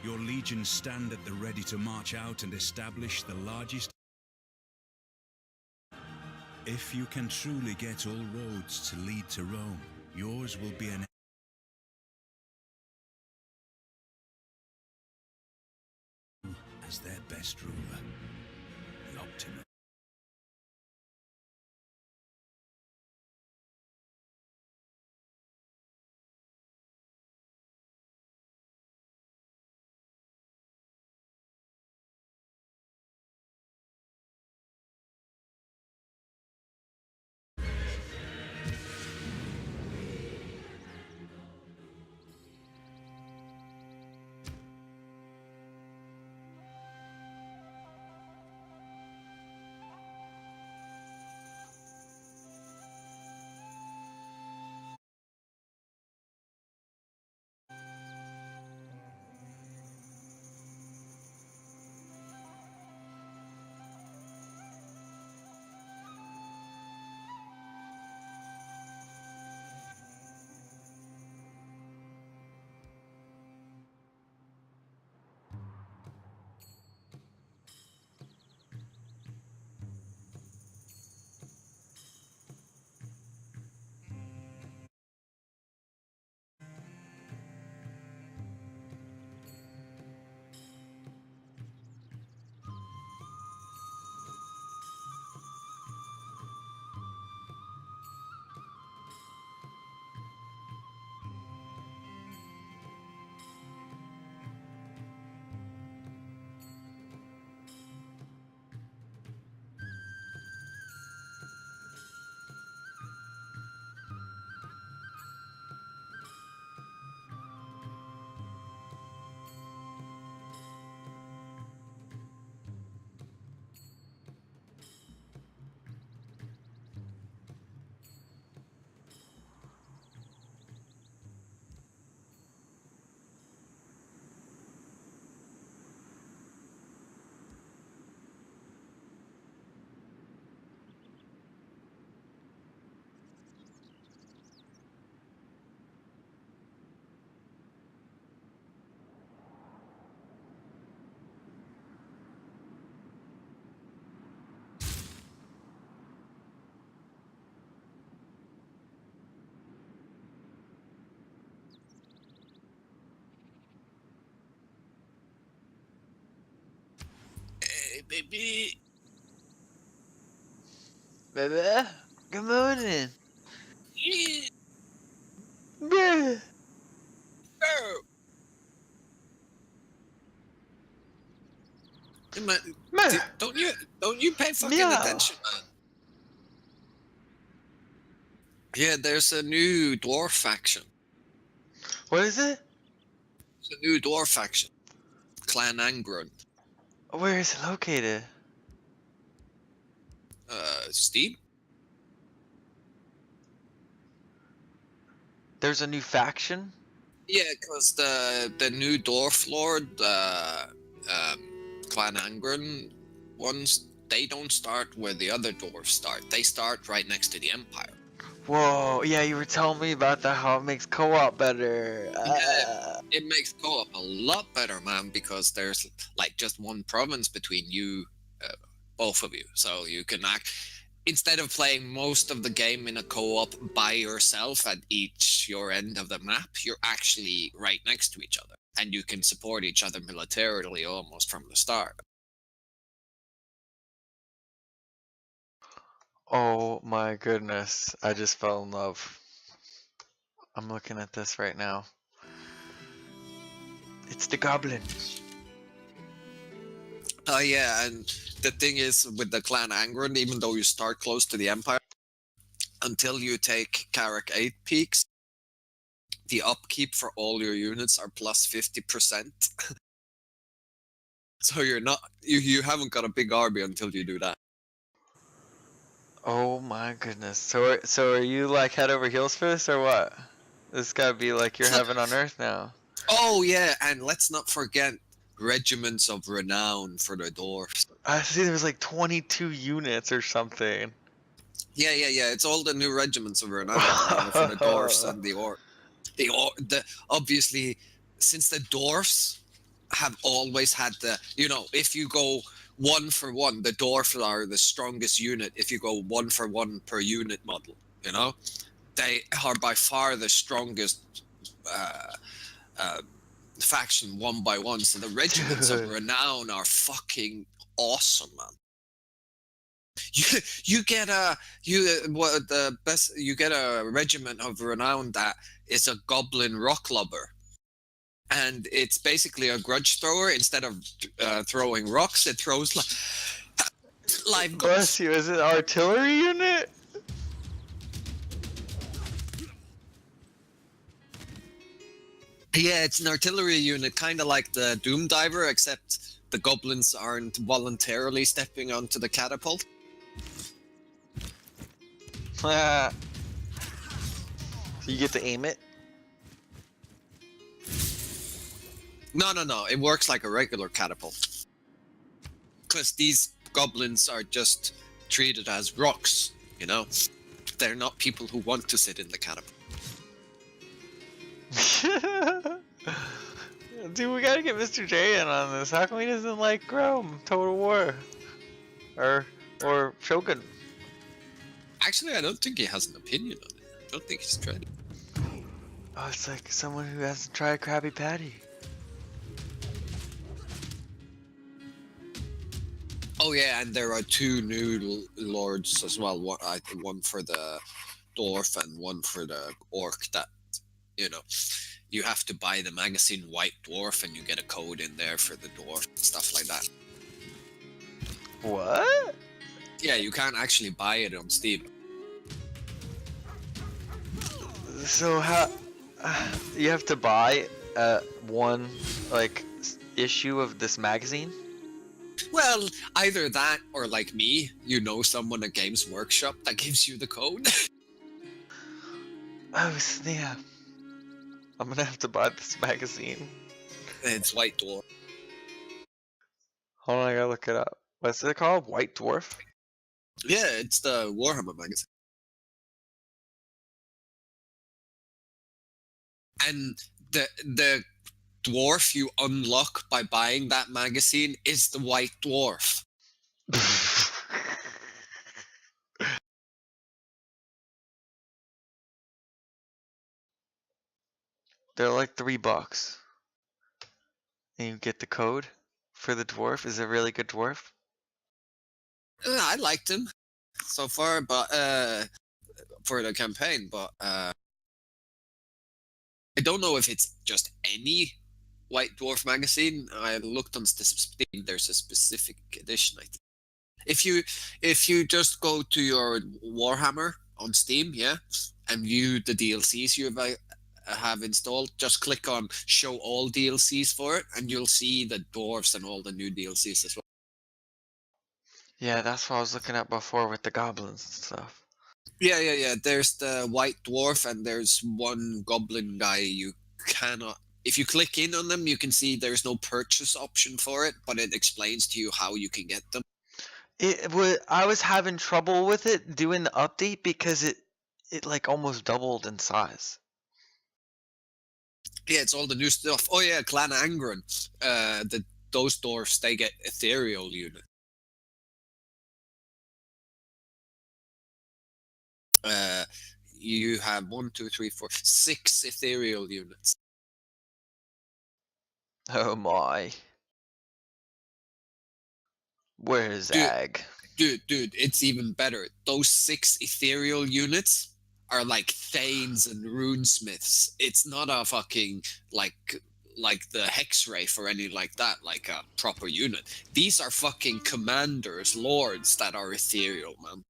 Your legions stand at the ready to march out and establish the largest. If you can truly get all roads to lead to Rome, yours will be an as their best ruler, the Optimus. Hey, baby. Baby, good morning. Yeah. Bruh. Oh. Hey, man, Meh. don't you pay fucking Meow. attention, man? Yeah, there's a new dwarf faction. What is it? It's a new dwarf faction. Clan Angrun. Where is it located? Steam? There's a new faction? Yeah, because the new dwarf lord, Clan Angrun ones, they don't start where the other dwarves start. They start right next to the Empire. Whoa, yeah, you were telling me about that, how it makes co-op better. Yeah, it makes co-op a lot better, man, because there's like just one province between you, both of you. So you can act instead of playing most of the game in a co-op by yourself at each your end of the map, you're actually right next to each other, and you can support each other militarily almost from the start. Oh my goodness, I just fell in love. I'm looking at this right now. It's the goblin. Oh yeah, and the thing is with the clan Angrun, even though you start close to the Empire, until you take Karak 8 peaks, the upkeep for all your units are plus 50%. So you're not you haven't got a big army until you do that. Oh my goodness. So are you like head over heels for this or what? This gotta be like your heaven on earth now. Oh yeah, and let's not forget regiments of renown for the dwarfs. I see there's like 22 units or something. Yeah. It's all the new regiments of renown for the dwarfs and the obviously since the dwarfs have always had the, if you go 1-for-1, the dwarf are the strongest unit. If you go 1-for-1 per unit model, they are by far the strongest faction 1-by-1. So the regiments of renown are fucking awesome, man. You get a regiment of renown that is a goblin rock lubber, and it's basically a grudge thrower. Instead of throwing rocks, it throws live guns. Bless you. Is it artillery unit? Yeah, it's an artillery unit, kind of like the Doom Diver, except the goblins aren't voluntarily stepping onto the catapult. So you get to aim it? No. It works like a regular catapult. Because these goblins are just treated as rocks, They're not people who want to sit in the catapult. Dude, we gotta get Mr. J in on this. How come he doesn't like Grom, Total War, or Shogun? Actually, I don't think he has an opinion on it. I don't think he's tried it. Oh, it's like someone who hasn't tried Krabby Patty. Oh yeah, and there are 2 new lords as well. I think one for the dwarf and one for the orc. That you have to buy the magazine White Dwarf, and you get a code in there for the dwarf, stuff like that. What? Yeah, you can't actually buy it on Steam. So how you have to buy one issue of this magazine? Well, either that or like me, someone at Games Workshop that gives you the code. Oh snap! I'm gonna have to buy this magazine. It's White Dwarf. Hold on, I gotta look it up. What's it called? White Dwarf? Yeah, it's the Warhammer magazine. And the dwarf you unlock by buying that magazine is the White Dwarf. They're like $3. And you get the code for the dwarf. Is it a really good dwarf? I liked him so far, but for the campaign, but I don't know if it's just any White Dwarf magazine. I looked on Steam. There's a specific edition, I think. If you just go to your Warhammer on Steam, and view the DLCs you have installed, just click on show all DLCs for it, and you'll see the dwarves and all the new DLCs as well. Yeah, that's what I was looking at before with the goblins and stuff. Yeah. There's the White Dwarf, and there's one goblin guy you cannot. If you click in on them, you can see there's no purchase option for it, but it explains to you how you can get them. I was having trouble with it doing the update because it like almost doubled in size. Yeah, it's all the new stuff. Oh yeah, Clan Angron. Those dwarfs, they get ethereal unit. You have 1, 2, 3, 4, 6 ethereal units. Oh my. Where's Ag? Dude, it's even better. Those 6 ethereal units are like Thanes and Runesmiths. It's not a fucking like the Hexwraith or any like that, like a proper unit. These are fucking commanders, lords that are ethereal, man.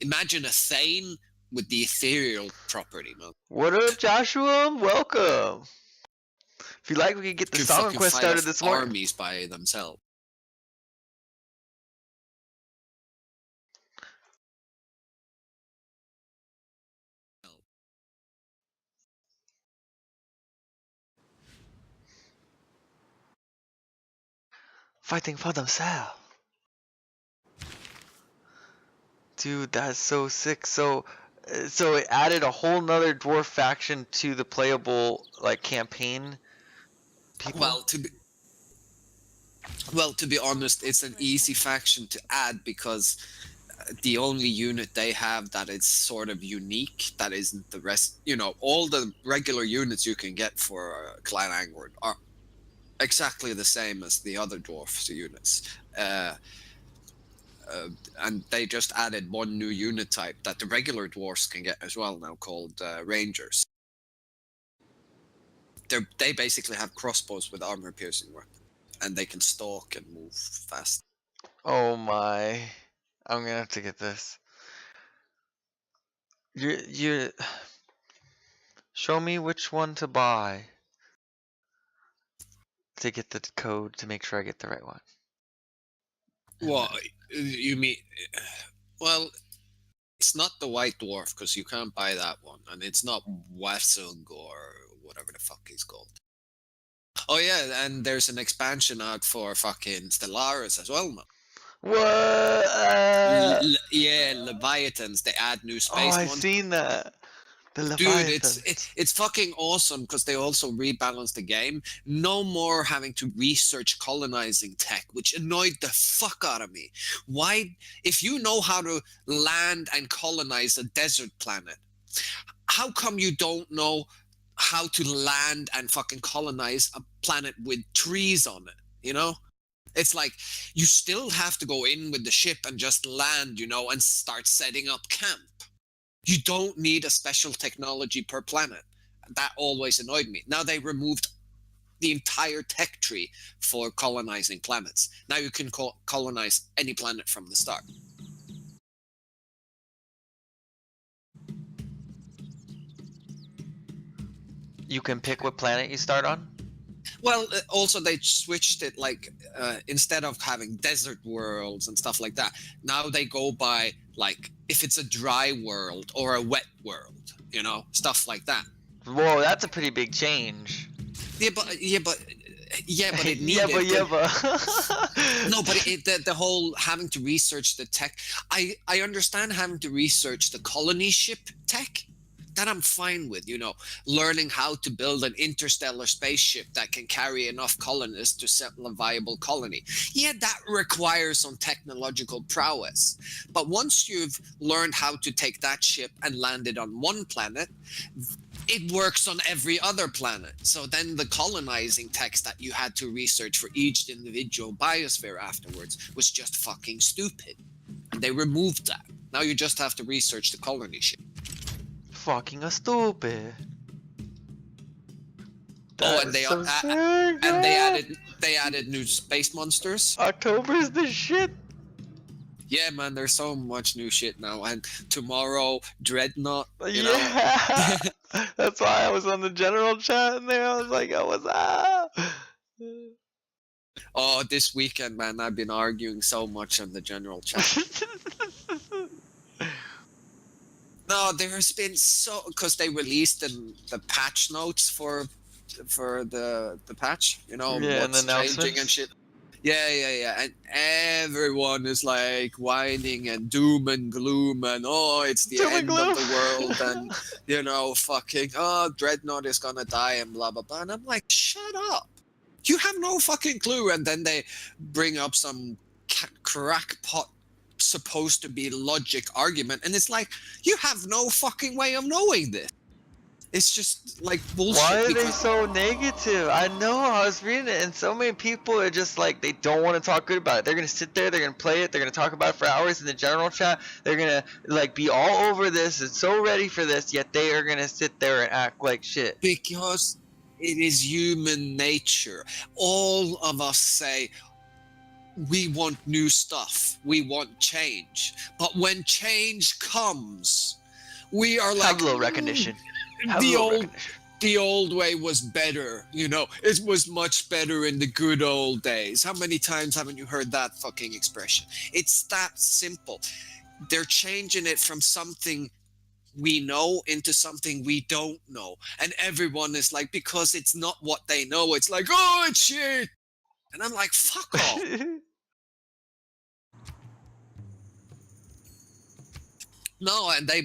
Imagine a Thane with the ethereal property, man. What up, Joshua? Welcome. If you like, we can get the song quest started this morning. Armies by themselves. Fighting for themselves. Dude, that's so sick. So it added a whole nother dwarf faction to the playable campaign people. Well, Well, to be honest, it's an easy faction to add because the only unit they have that is sort of unique, that isn't the rest. You know, all the regular units you can get for Clan Angward are exactly the same as the other dwarfs units. And they just added one new unit type that the regular dwarfs can get as well now, called Rangers. They basically have crossbows with armor piercing weapon, and they can stalk and move fast. Oh my. I'm gonna have to get this. You show me which one to buy to get the code to make sure I get the right one. What you mean? Well, it's not the White Dwarf because you can't buy that one, and it's not Wasug or whatever the fuck he's called. Oh yeah, and there's an expansion out for fucking Stellaris as well, man. What? Yeah, Leviathans. They add new Oh, space I monsters. seen that. The Dude, Leviathan. it's fucking awesome because they also rebalanced the game. No more having to research colonizing tech, which annoyed the fuck out of me. Why, if you know how to land and colonize a desert planet, how come you don't know how to land and fucking colonize a planet with trees on it? You know? It's like you still have to go in with the ship and just land, you know, and start setting up camp. You don't need a special technology per planet. That always annoyed me. Now they removed the entire tech tree for colonizing planets. Now you can colonize any planet from the start. You can pick what planet you start on? Well, also they switched it, like instead of having desert worlds and stuff like that, now they go by like if it's a dry world or a wet world, you know, stuff like that. Whoa, that's a pretty big change. Yeah, but it needed. yeah, but. No, but the whole having to research the tech. I understand having to research the colony ship tech. That I'm fine with, you know, learning how to build an interstellar spaceship that can carry enough colonists to settle a viable colony. Yeah, that requires some technological prowess. But once you've learned how to take that ship and land it on one planet, it works on every other planet. So then the colonizing text that you had to research for each individual biosphere afterwards was just fucking stupid. And they removed that. Now you just have to research the colony ship. Fucking a stupid. Oh, and they added new space monsters. October's the shit. Yeah, man, there's so much new shit now. And tomorrow, Dreadnought. You know? Yeah. That's why I was on the general chat in there. I was like, oh, what's up? Oh, this weekend, man, I've been arguing so much on the general chat. No, there's been because they released the patch notes for the patch, you know, Yeah, what's and the changing and shit. Yeah, and everyone is like whining and doom and gloom and it's the Doom and end gloom. of the world and you know fucking Dreadnought is gonna die and blah blah blah, and I'm like, shut up, you have no fucking clue. And then they bring up some crackpot supposed to be logic argument, and it's like, you have no fucking way of knowing this. It's just like bullshit. Why are they so negative? I know, I was reading it, and so many people are just like, they don't want to talk good about it. They're gonna sit there, they're gonna play it, they're gonna talk about it for hours in the general chat. They're gonna like be all over this and so ready for this, yet they are gonna sit there and act like shit. Because it is human nature. All of us say, we want new stuff, we want change, but when change comes, we are like, Have a little recognition. Have a the little old recognition. the old way was better, you know, it was much better in the good old days. How many times haven't you heard that fucking expression? It's that simple. They're changing it from something we know into something we don't know, and everyone is like, because it's not what they know, it's like, oh, it's shit. And I'm like, fuck off. No, and I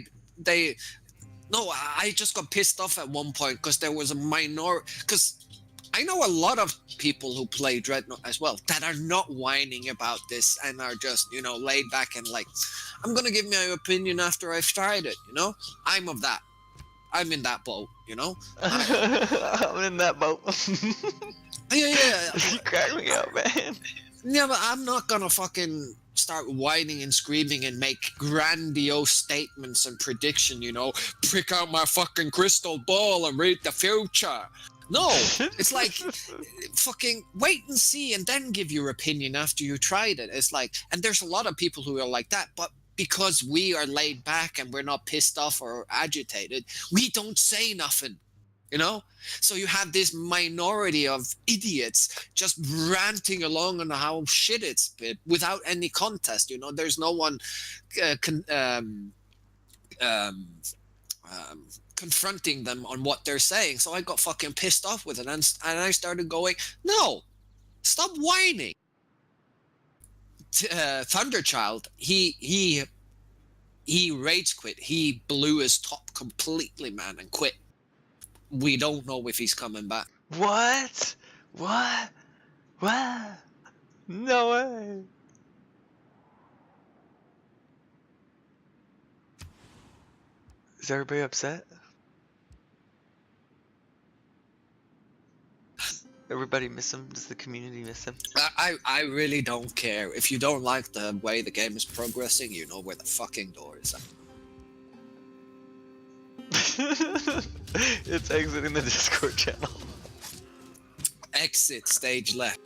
just got pissed off at one point because there was a because I know a lot of people who play Dreadnought as well that are not whining about this and are just, laid back and like, I'm gonna give my opinion after I've tried it. I'm of that. I'm in that boat. I'm in that boat. Yeah. You crack me up, man. Yeah, but I'm not gonna fucking start whining and screaming and make grandiose statements and prediction, prick out my fucking crystal ball and read the future. No, it's like fucking wait and see and then give your opinion after you tried it. It's like, and there's a lot of people who are like that, but because we are laid back and we're not pissed off or agitated, we don't say nothing. So you have this minority of idiots just ranting along on how shit it's been without any contest. There's no one um, confronting them on what they're saying. So I got fucking pissed off with it, and I started going, no, stop whining. Thunderchild, he rage quit. He blew his top completely, man, and quit. We don't know if he's coming back. What? What? What? No way. Is everybody upset? Does everybody miss him? Does the community miss him? I really don't care. If you don't like the way the game is progressing, you know where the fucking door is at. It's exiting the Discord channel. Exit stage left.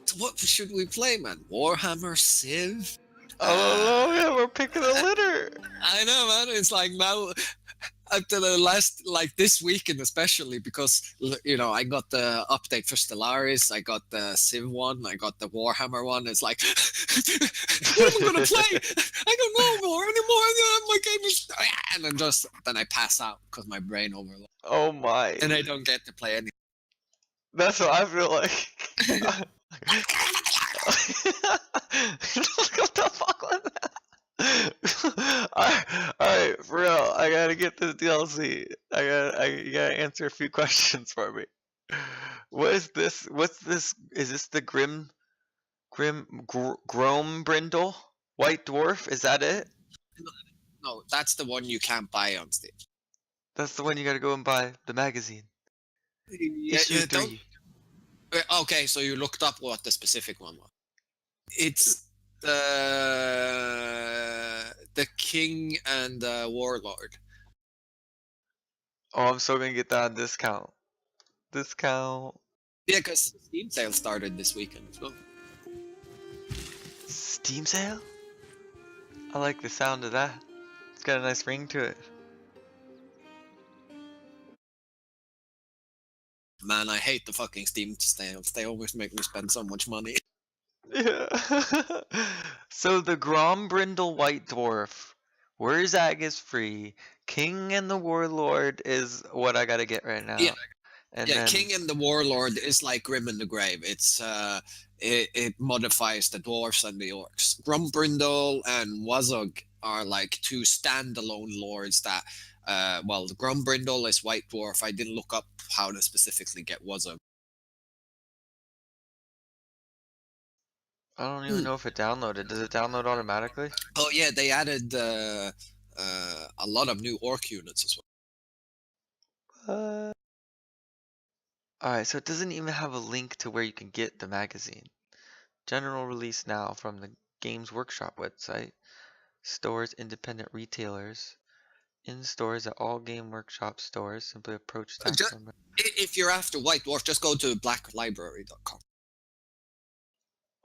So what should we play, man? Warhammer, Civ? Oh, yeah, we're picking a litter. I know, man. It's like now, after the last, like this weekend especially, because I got the update for Stellaris, I got the Civ one, I got the Warhammer one. It's like, what am I gonna play? I don't know more anymore. My game is, and then I pass out because my brain overloads, Oh my. and I don't get to play any. That's what I feel like. What the fuck was that? Alright, for real, I gotta get this DLC. You gotta answer a few questions for me. What is this? What's this? Is this the Grombrindle? White Dwarf? Is that it? No, that's the one you can't buy on Steam. That's the one you gotta go and buy the magazine. Yeah, Issue 3. Okay, so you looked up what the specific one was. It's the King and the Warlord. Oh, I'm so gonna get that on discount. Discount. Yeah, because Steam sale started this weekend as well. Steam sale? I like the sound of that. It's got a nice ring to it. Man, I hate the fucking Steam sales. They always make me spend so much money. Yeah. So the Grombrindle White Dwarf, Wurzag is free. King and the Warlord is what I gotta get right now. Yeah. And Yeah, then, King and the Warlord is like Grim in the Grave. It's it modifies the dwarves and the orcs. Grombrindle and Wazug are like two standalone lords that the Grombrindle is White Dwarf. I didn't look up how to specifically get Wazug. I don't even know if it downloaded. Does it download automatically? Oh yeah, they added a lot of new orc units as well. Alright, so it doesn't even have a link to where you can get the magazine. General release now from the Games Workshop website. Stores, independent retailers. In stores at all Game Workshop stores. Simply approach tax number. If you're after White Dwarf, just go to blacklibrary.com.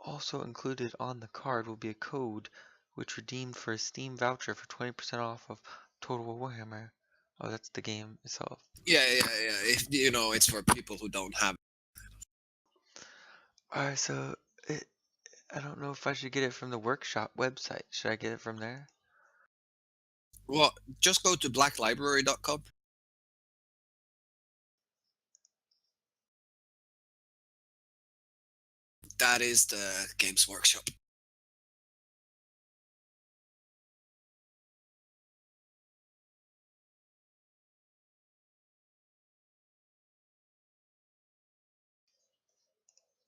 Also included on the card will be a code which redeemed for a Steam voucher for 20% off of Total Warhammer. Oh, that's the game itself. Yeah. If it's for people who don't have. Alright, so I don't know if I should get it from the workshop website. Should I get it from there? Well, just go to blacklibrary.com. That is the Games Workshop.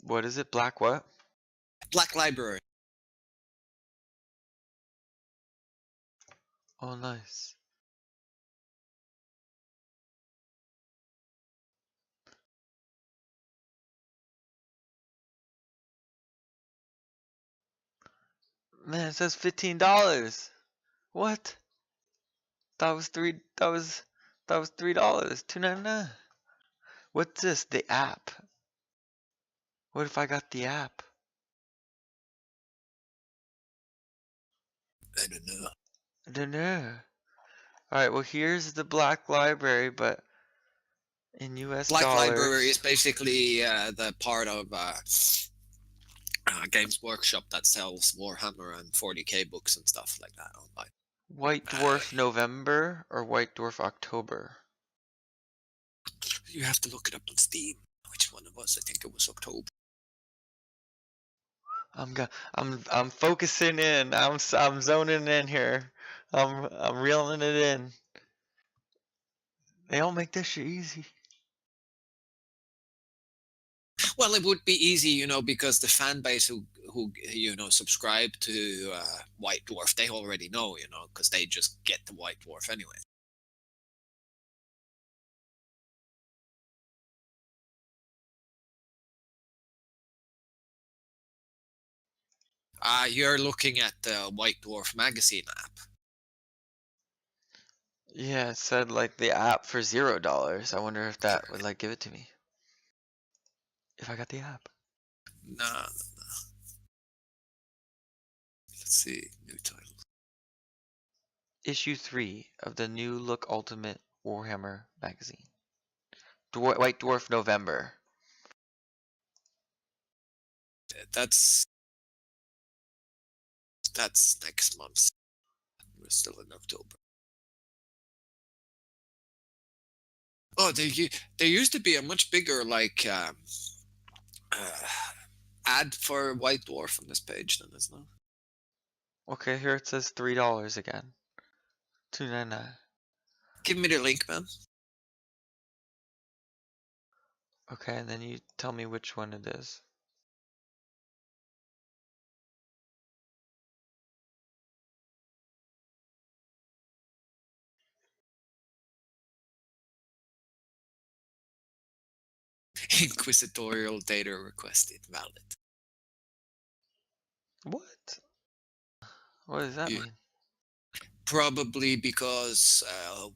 What is it? Black what? Black Library. Oh, nice. Man, it says $15. What? That was $3. That was $3. $2.99. What's this? The app. What if I got the app? I don't know. I don't know. Alright, well here's the Black Library, but in US Black dollars. Library is basically the part of Games Workshop that sells Warhammer and 40k books and stuff like that online. White Dwarf November or White Dwarf October? You have to look it up on Steam. Which one it was? I think it was October. I'm focusing in. I'm zoning in here. I'm reeling it in. They all make this shit easy. Well, it would be easy, you know, because the fan base who you know subscribe to White Dwarf, they already know, you know, because they just get the White Dwarf anyway. You're looking at the White Dwarf magazine app. Yeah, it said like the app for $0. I wonder if that would like give it to me. If I got the app. No. Let's see, new title. Issue 3 of the New Look Ultimate Warhammer magazine. White Dwarf November. That's next month. We're still in October. Oh, there used to be a much bigger like ad for White Dwarf on this page than this now. Okay, here it says $3 again. $2.99. Give me the link, man. Okay, and then you tell me which one it is. Inquisitorial data requested valid. What? What does that mean? Probably because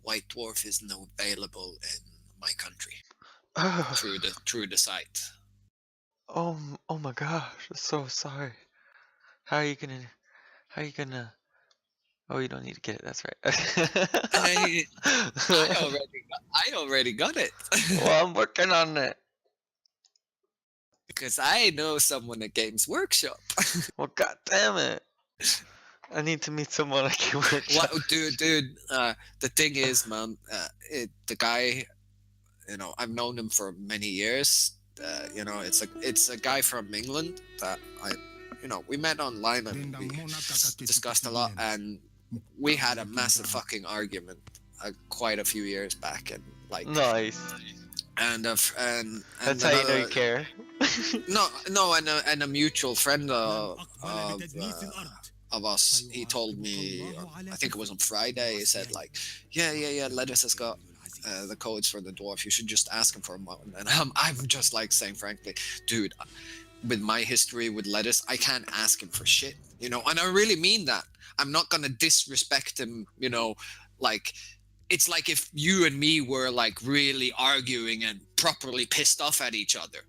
White Dwarf isn't available in my country through the site. Oh my gosh, I'm so sorry. How are you gonna Oh, you don't need to get it, that's right. I already got it. Well, I'm working on it. Because I know someone at Games Workshop. Well, god damn it. I need to meet someone at Games Workshop. What, dude, the thing is, man, the guy, you know, I've known him for many years. You know, it's a guy from England that you know, we met online and we discussed a lot, and we had a massive fucking argument quite a few years back, and like Nice. And that's how you know you care. no, and a mutual friend of us, he told me, I think it was on Friday, he said like, yeah, Lettuce has got the codes for the dwarf, you should just ask him for a moment. And I'm just like saying frankly, dude, with my history with Lettuce, I can't ask him for shit, you know, and I really mean that. I'm not gonna disrespect him, you know, like, it's like if you and me were like really arguing and properly pissed off at each other,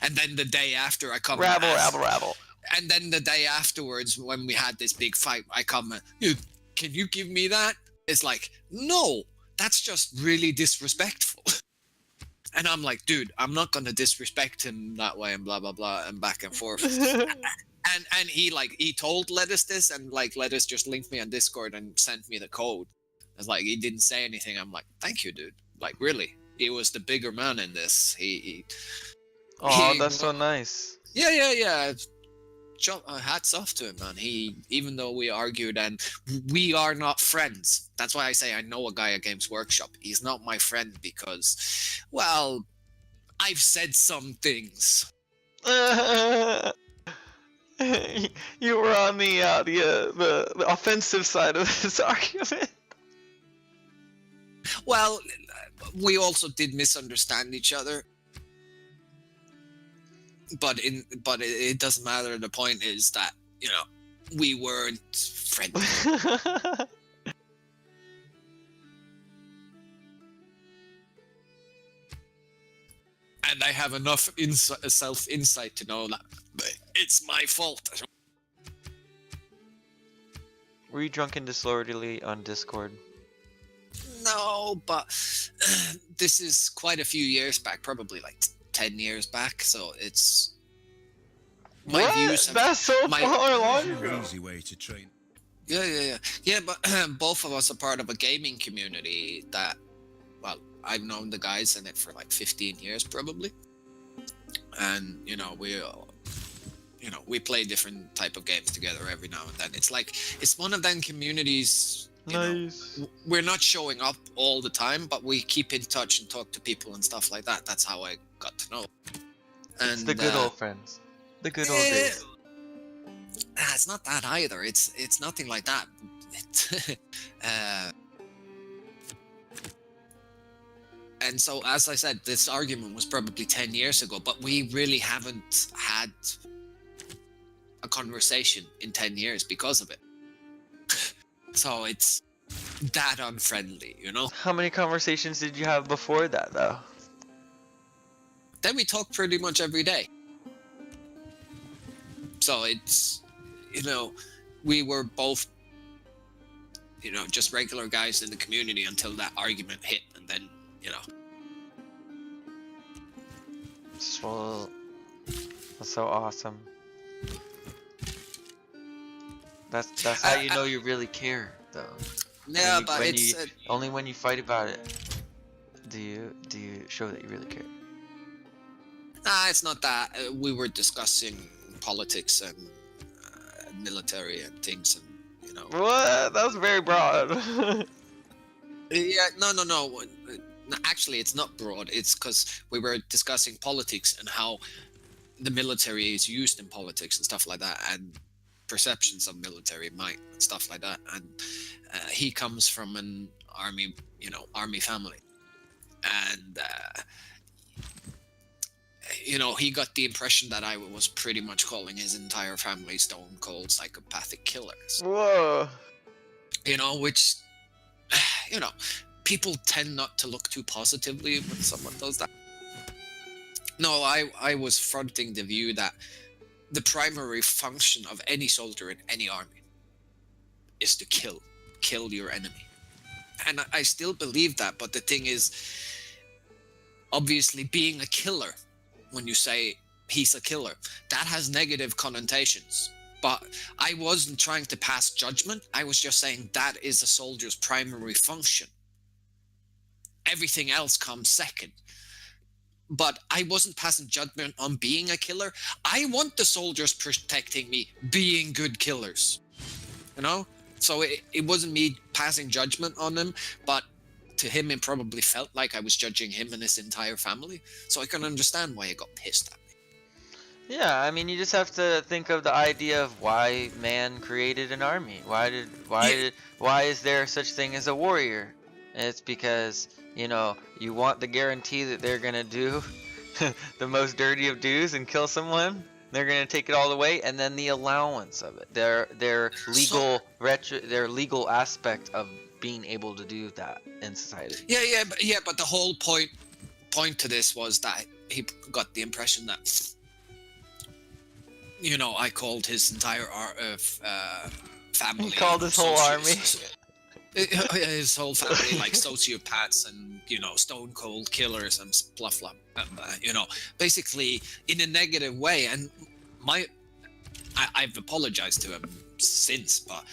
and then the day after I come Rabble. and then the day afterwards when we had this big fight, I come and, can you give me that? It's like, no, that's just really disrespectful. And I'm like, dude, I'm not gonna disrespect him that way, and blah blah blah, and back and forth. and he told Lettuce this, and like Lettuce just linked me on Discord and sent me the code. It's like, he didn't say anything. I'm like, thank you, dude. Like, really, he was the bigger man in this. That's so nice. Yeah. Hats off to him, man. Even though we argued and we are not friends. That's why I say I know a guy at Games Workshop. He's not my friend because, well, I've said some things. You were on the offensive side of this argument. Well, we also did misunderstand each other. But it doesn't matter. The point is that, you know, we weren't friendly. And I have enough self-insight to know that it's my fault. Were you drunk and disorderly on Discord? No, but this is quite a few years back, probably like 10 years back, so it's... What? That's so far long An ago. easy way to train. Yeah, but both of us are part of a gaming community that, well, I've known the guys in it for like 15 years probably. And, you know, we play different type of games together every now and then. It's like, it's one of them communities, you Nice. know, we're not showing up all the time, but we keep in touch and talk to people and stuff like that. That's how I got to know. And, It's the good old friends. The good old days. It's not that either. It's nothing like that. And so, as I said, this argument was probably 10 years ago, but we really haven't had a conversation in 10 years because of it. So it's that unfriendly, you know? How many conversations did you have before that, though? Then we talk pretty much every day. So it's, you know, we were both, you know, just regular guys in the community until that argument hit, and then, you know. Well, that's so awesome. That's how you know you really care, though. Yeah, When but when it's... only when you fight about it do you show that you really care. Nah, it's not that. We were discussing politics and military and things, and, you know. What? That was very broad. Yeah, no. No, actually, it's not broad. It's because we were discussing politics and how the military is used in politics and stuff like that, and perceptions of military might and stuff like that. And he comes from an army, you know, army family, and you know, he got the impression that I was pretty much calling his entire family stone cold psychopathic killers. Whoa. You know, which, you know, people tend not to look too positively when someone does that. No, I was fronting the view that the primary function of any soldier in any army is to kill your enemy. And I still believe that, but the thing is, obviously being a killer, when you say he's a killer, that has negative connotations. But I wasn't trying to pass judgment. I was just saying that is a soldier's primary function. Everything else comes second. But I wasn't passing judgment on being a killer. I want the soldiers protecting me being good killers. You know? So it wasn't me passing judgment on them, but to him it probably felt like I was judging him and his entire family. So I can understand why he got pissed at me. Yeah, I mean, you just have to think of the idea of why man created an army. Why is there such thing as a warrior? And it's because, you know, you want the guarantee that they're gonna do the most dirty of do's and kill someone. They're gonna take it all away, and then the allowance of it, their legal aspect of being able to do that in society. But the whole point to this was that he got the impression that, you know, I called his entire family. He called his whole army. His whole family like sociopaths and, you know, stone cold killers and blah blah. You know, basically in a negative way. And I've apologized to him since, but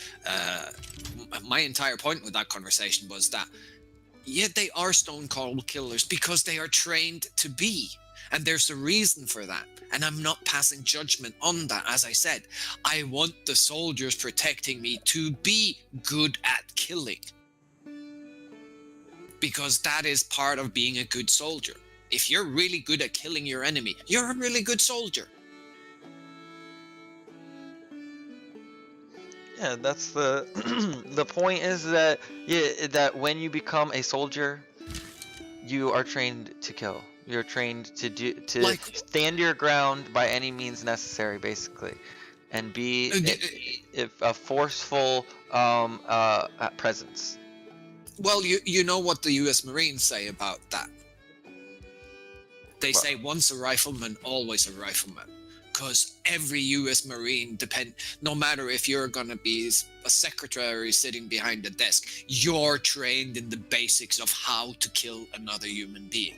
my entire point with that conversation was that, yeah, they are stone cold killers because they are trained to be. And there's a reason for that. And I'm not passing judgment on that. As I said, I want the soldiers protecting me to be good at killing. Because that is part of being a good soldier. If you're really good at killing your enemy, you're a really good soldier. Yeah, that's the the point is that that when you become a soldier, you are trained to kill. You're trained to Like, stand your ground by any means necessary, basically, and be a forceful presence. well, you know what the U.S. Marines say about that. They Well, say once a rifleman, always a rifleman. Because every U.S. Marine no matter if you're gonna be a secretary sitting behind a desk, you're trained in the basics of how to kill another human being.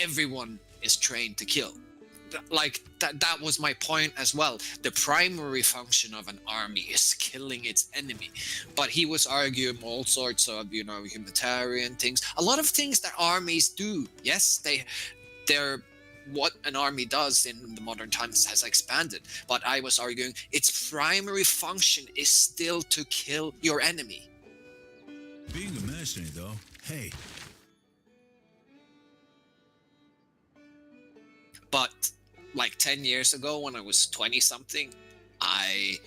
Everyone is trained to kill. Like that was my point as well. The primary function of an army is killing its enemy. But he was arguing all sorts of, humanitarian things. A lot of things that armies do. Yes, they're what an army does in the modern times has expanded. But I was arguing its primary function is still to kill your enemy. Being a mercenary, though, hey, But like 10 years ago when I was 20 something, I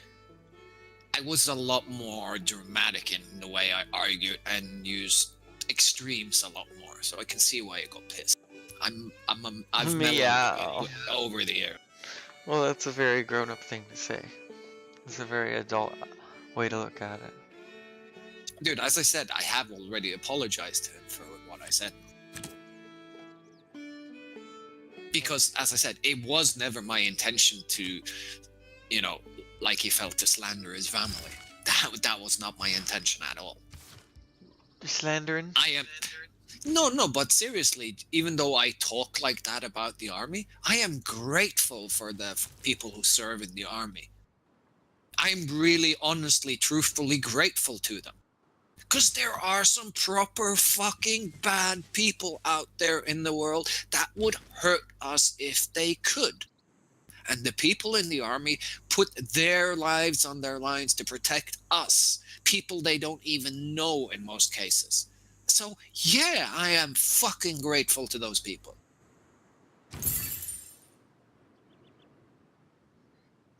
was a lot more dramatic in the way I argued and used extremes a lot more. So I can see why you got pissed. I've Meow. mellowed over the year. Well, that's a very grown-up thing to say. It's a very adult way to look at it. Dude, as I said, I have already apologized to him for what I said. Because, as I said, it was never my intention to, like he felt, to slander his family. That was not my intention at all. You're slandering? I am... No, but seriously, even though I talk like that about the army, I am grateful for the people who serve in the army. I'm really, honestly, truthfully grateful to them. Because there are some proper fucking bad people out there in the world that would hurt us if they could. And the people in the army put their lives on their lines to protect us, people they don't even know in most cases. So, yeah, I am fucking grateful to those people.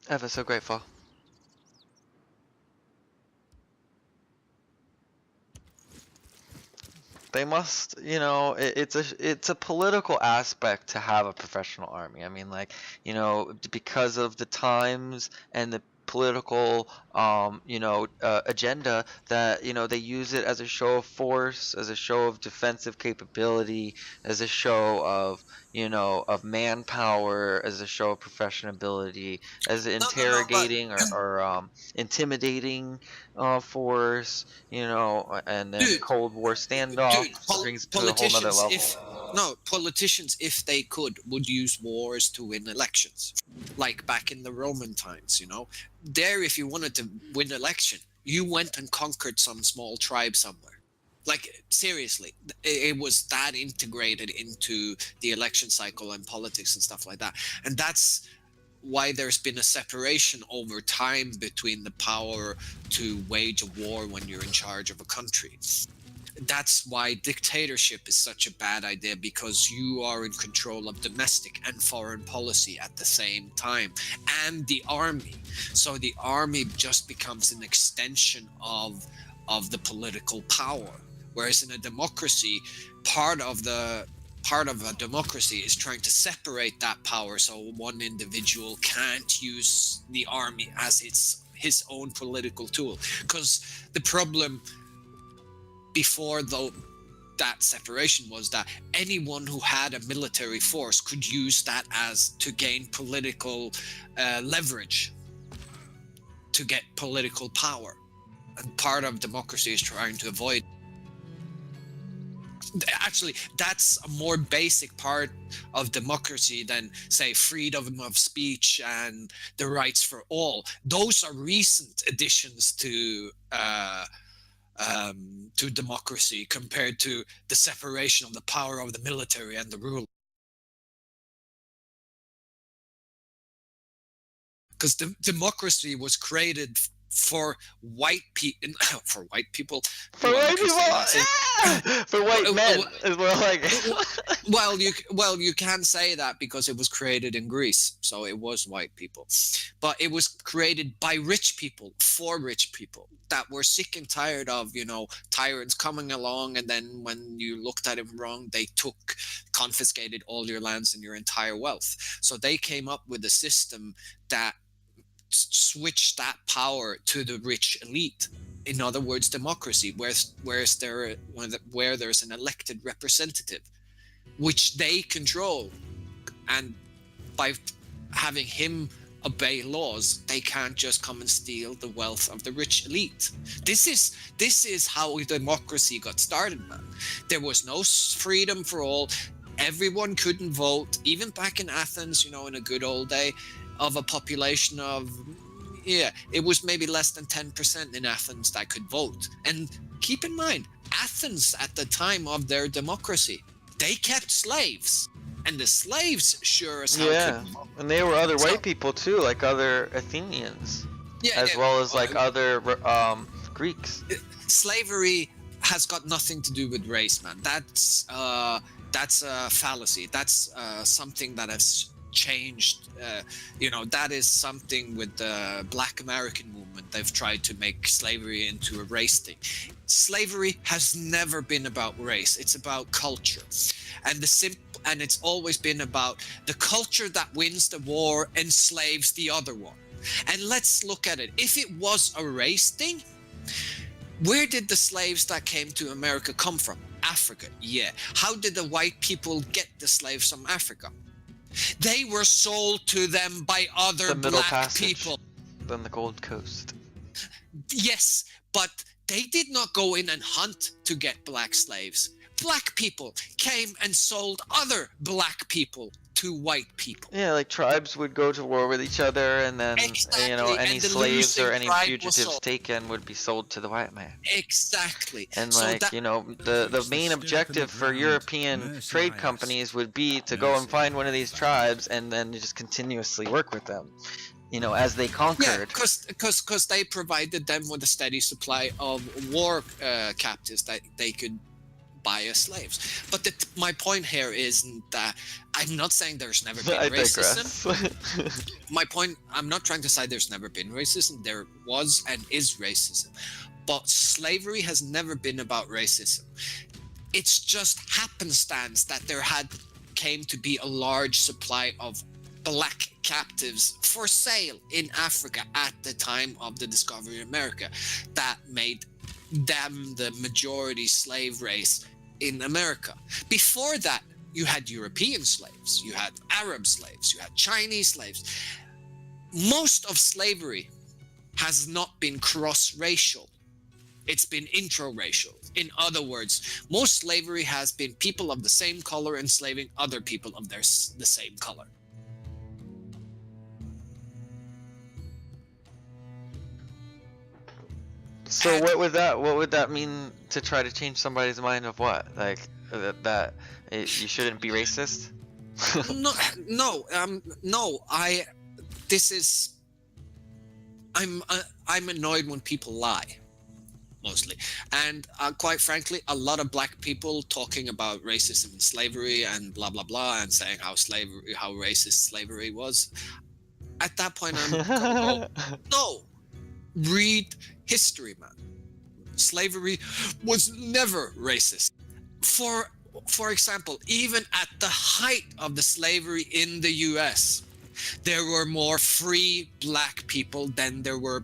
Ever so grateful. They must, it's a political aspect to have a professional army. I mean, like, because of the times and the political, agenda that, they use it as a show of force, as a show of defensive capability, as a show of, of manpower, as a show of professionability, as interrogating or intimidating force, and then Dude, Cold War standoff brings it to a whole nother level. Politicians, if they could, would use wars to win elections. Like back in the Roman times, There, if you wanted to win election, you went and conquered some small tribe somewhere. Like, seriously, it was that integrated into the election cycle and politics and stuff like that. And that's why there's been a separation over time between the power to wage a war when you're in charge of a country. That's why dictatorship is such a bad idea, because you are in control of domestic and foreign policy at the same time, and the army. So the army just becomes an extension of the political power. Whereas in a democracy, part of a democracy is trying to separate that power so one individual can't use the army as his own political tool. Because the problem before that separation was that anyone who had a military force could use that as to gain political leverage, to get political power. And part of democracy is trying to avoid. Actually, that's a more basic part of democracy than, say, freedom of speech and the rights for all. Those are recent additions to democracy compared to the separation of the power of the military and the rule. Because democracy was created for white people. For white people. For well, white people, Christianity- yeah! For white men, is more like. well, you can say that because it was created in Greece, so it was white people, but it was created by rich people for rich people that were sick and tired of tyrants coming along, and then when you looked at him wrong, they confiscated all your lands and your entire wealth. So they came up with a system that switched that power to the rich elite. In other words, democracy, where there's an elected representative, which they control, and by having him obey laws, they can't just come and steal the wealth of the rich elite. This is how democracy got started, man. There was no freedom for all. Everyone couldn't vote, even back in Athens, in a good old day, of a population of, it was maybe less than 10% in Athens that could vote. And keep in mind, Athens at the time of their democracy, they kept slaves. And the slaves sure as hell couldn't vote. And they were other white people too, like other Athenians, as well as like other Greeks. Slavery has got nothing to do with race, man. That's a fallacy. That's something that has changed. That is something with the Black American movement. They've tried to make slavery into a race thing. Slavery has never been about race. It's about culture, and it's always been about the culture that wins the war enslaves the other one. And let's look at it. If it was a race thing, where did the slaves that came to America come from? Africa. Yeah. How did the white people get the slaves from Africa? They were sold to them by other black people. Than the Gold Coast. Yes, but they did not go in and hunt to get black slaves. Black people came and sold other black people to white people. Yeah, like tribes would go to war with each other, and then any slaves or any fugitives taken would be sold to the white man. Exactly. And the main objective for European trade companies would be to go and find one of these tribes and then just continuously work with them, as they conquered. Yeah, because they provided them with a steady supply of war captives that they could buy as slaves. But my point here is that I'm not saying there's never been racism. My point, I'm not trying to say there's never been racism. There was and is racism. But slavery has never been about racism. It's just happenstance that there came to be a large supply of black captives for sale in Africa at the time of the discovery of America that made them the majority slave race in America. Before that, you had European slaves, you had Arab slaves, you had Chinese slaves. Most of slavery has not been cross-racial. It's been intra-racial. In other words, most slavery has been people of the same color enslaving other people of the same color. So what would that mean to try to change somebody's mind of what? Like that you shouldn't be racist? I'm annoyed when people lie, mostly, and quite frankly, a lot of black people talking about racism and slavery and blah blah blah, and saying how racist slavery was. At that point, I'm gonna go, no, read history, man. Slavery was never racist. For example, even at the height of the slavery in the US, there were more free black people than there were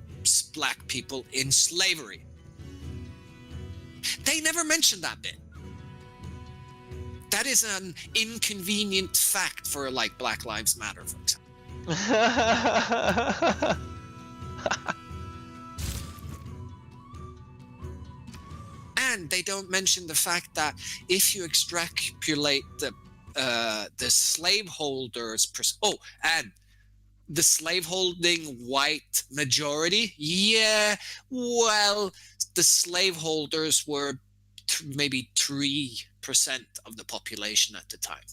black people in slavery. They never mentioned that bit. That is an inconvenient fact for like Black Lives Matter, for example. And they don't mention the fact that if you extrapolate the slaveholders, and the slaveholding white majority, the slaveholders were maybe 3% of the population at the time.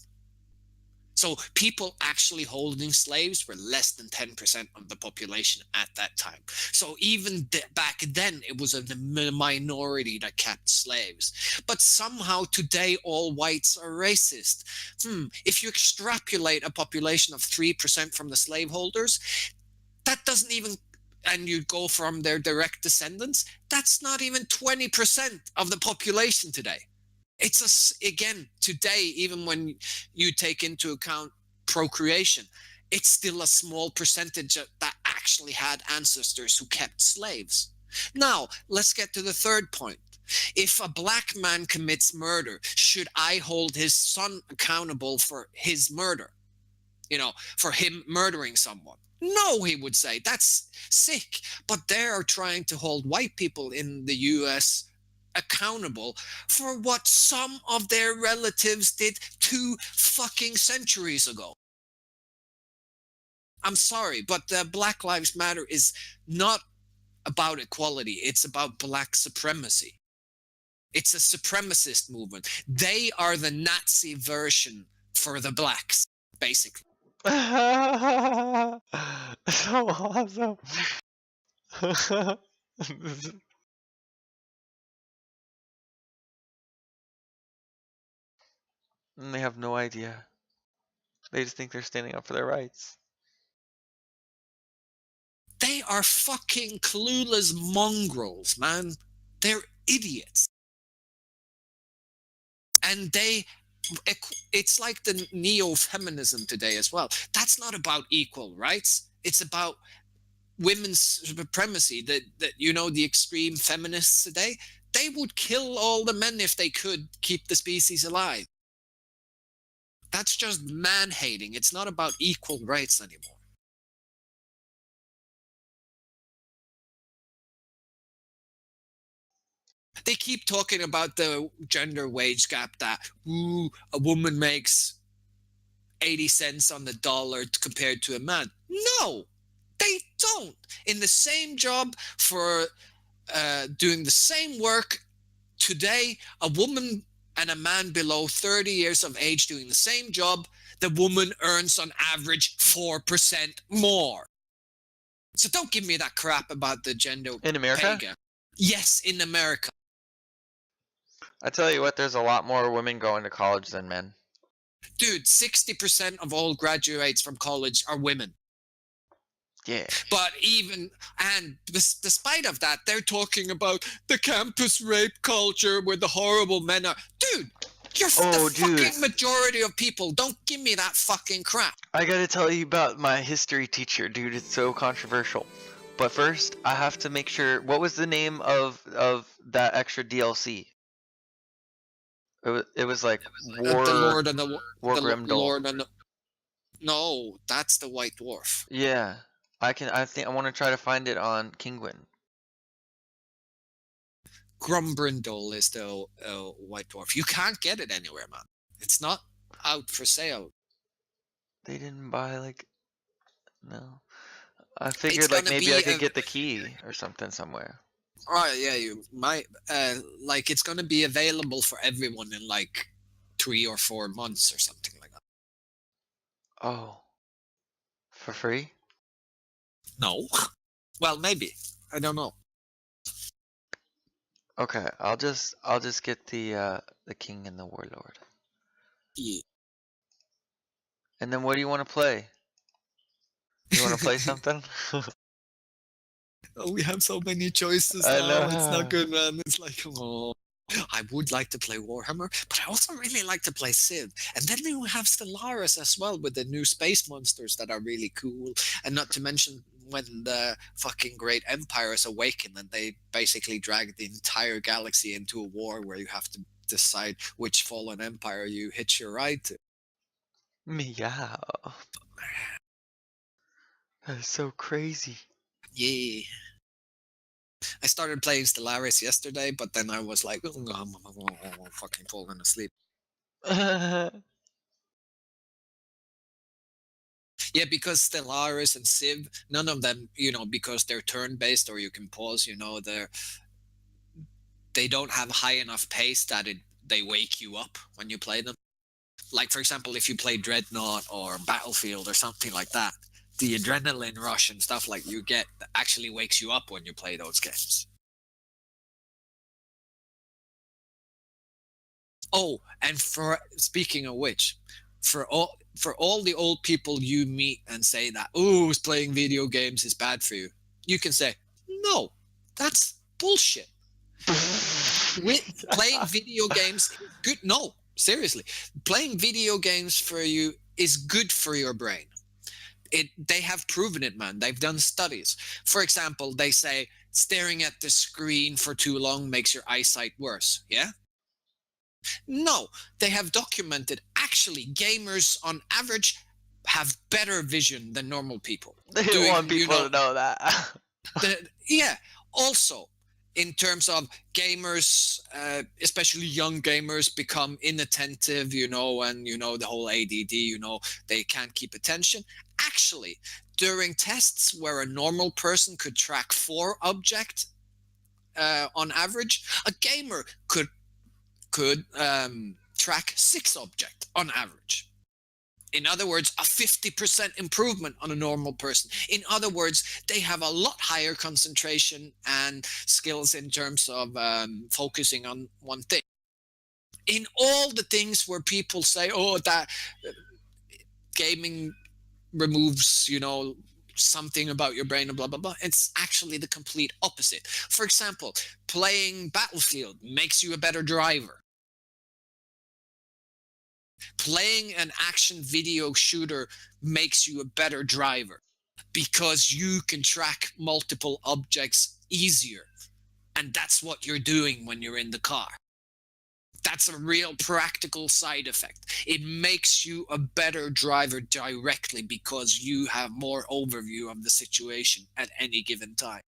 So people actually holding slaves were less than 10% of the population at that time. So even back then, it was a minority that kept slaves. But somehow today, all whites are racist. If you extrapolate a population of 3% from the slaveholders, that doesn't even, and you go from their direct descendants, that's not even 20% of the population today. It's again, today, even when you take into account procreation, it's still a small percentage that actually had ancestors who kept slaves. Now, let's get to the third point. If a black man commits murder, should I hold his son accountable for his murder? For him murdering someone? No, he would say. That's sick. But they are trying to hold white people in the US accountable for what some of their relatives did 2 fucking centuries ago. I'm sorry, but Black Lives Matter is not about equality. It's about black supremacy. It's a supremacist movement. They are the Nazi version for the blacks, basically. So awesome. And they have no idea. They just think they're standing up for their rights. They are fucking clueless mongrels, man. They're idiots. And it's like the neo-feminism today as well. That's not about equal rights. It's about women's supremacy. That the extreme feminists today, they would kill all the men if they could keep the species alive. That's just man-hating. It's not about equal rights anymore. They keep talking about the gender wage gap, that a woman makes 80 cents on the dollar compared to a man. No, they don't. In the same job for doing the same work today, a woman and a man below 30 years of age doing the same job, the woman earns on average 4% more. So don't give me that crap about the gender In America? pay gap. Yes, in America. I tell you what, there's a lot more women going to college than men. Dude, 60% of all graduates from college are women. Yeah. But despite of that, they're talking about the campus rape culture where the horrible men are. Dude, you're the fucking majority of people. Don't give me that fucking crap. I gotta tell you about my history teacher, dude. It's so controversial. But first, I have to make sure. What was the name of that extra DLC? It was like War. The Lord and the Grimdall. Lord and the. No, that's the White Dwarf. Yeah, I think I want to try to find it on Kinguin. Grumbrindle is the White Dwarf. You can't get it anywhere, man. It's not out for sale. They didn't buy no. I figured maybe I could get the key or something somewhere. Right, yeah, you might. It's going to be available for everyone in 3 or 4 months or something like that. Oh, for free? No. Well, maybe. I don't know. Okay, I'll just get the King and the Warlord. Yeah. And then what do you want to play? You want to play something? Oh, we have so many choices I now. know. It's not good, man. It's I would like to play Warhammer, but I also really like to play Civ. And then we have Stellaris as well with the new space monsters that are really cool. And not to mention when the fucking Great Empires awaken and they basically drag the entire galaxy into a war where you have to decide which fallen empire you hitch your ride to. Meow. That is so crazy. Yeah. I started playing Stellaris yesterday, but then I was like, I'm fucking falling asleep. Yeah, because Stellaris and Civ, none of them, because they're turn-based or you can pause, they don't have high enough pace that they wake you up when you play them. like for example, if you play Dreadnought or Battlefield or something like that, the adrenaline rush and stuff like you get actually wakes you up when you play those games. Oh, and for speaking of which, for all the old people you meet and say that, oh, playing video games is bad for you, you can say, no, that's bullshit. With playing video games, good. No, seriously, playing video games for you is good for your brain. They have proven it, man. They've done studies. For example, they say staring at the screen for too long makes your eyesight worse. Yeah. No, they have documented actually gamers on average have better vision than normal people. They want people to know that. Yeah. Also, in terms of gamers, especially young gamers, become inattentive, and the whole ADD, they can't keep attention. Actually, during tests where a normal person could track 4 objects on average, a gamer could track 6 objects on average. In other words, a 50% improvement on a normal person. In other words, they have a lot higher concentration and skills in terms of focusing on one thing. In all the things where people say, oh, that gaming removes, something about your brain and blah, blah, blah, it's actually the complete opposite. For example, playing Battlefield makes you a better driver. Playing an action video shooter makes you a better driver because you can track multiple objects easier. And that's what you're doing when you're in the car. That's a real practical side effect. It makes you a better driver directly because you have more overview of the situation at any given time.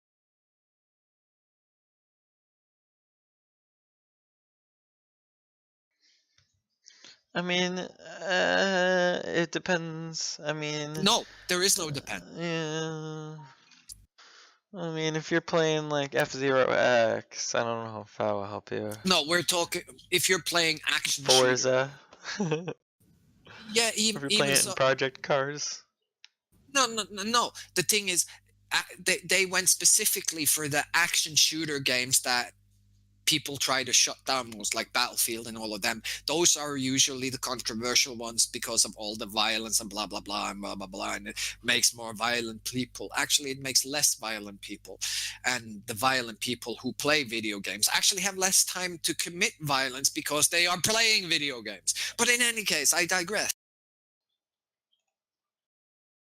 I mean, it depends. I mean, no, there is no depend. Yeah. I mean, if you're playing like F-Zero X, I don't know if that will help you. No, we're talking if you're playing action Forza. Yeah, if you're even playing so, Project Cars. No. The thing is, they went specifically for the action shooter games that people try to shut down, was like Battlefield and all of them. Those are usually the controversial ones because of all the violence and blah, blah, blah, and blah, blah, blah. And it makes more violent people. Actually, it makes less violent people. And the violent people who play video games actually have less time to commit violence because they are playing video games. But in any case, I digress.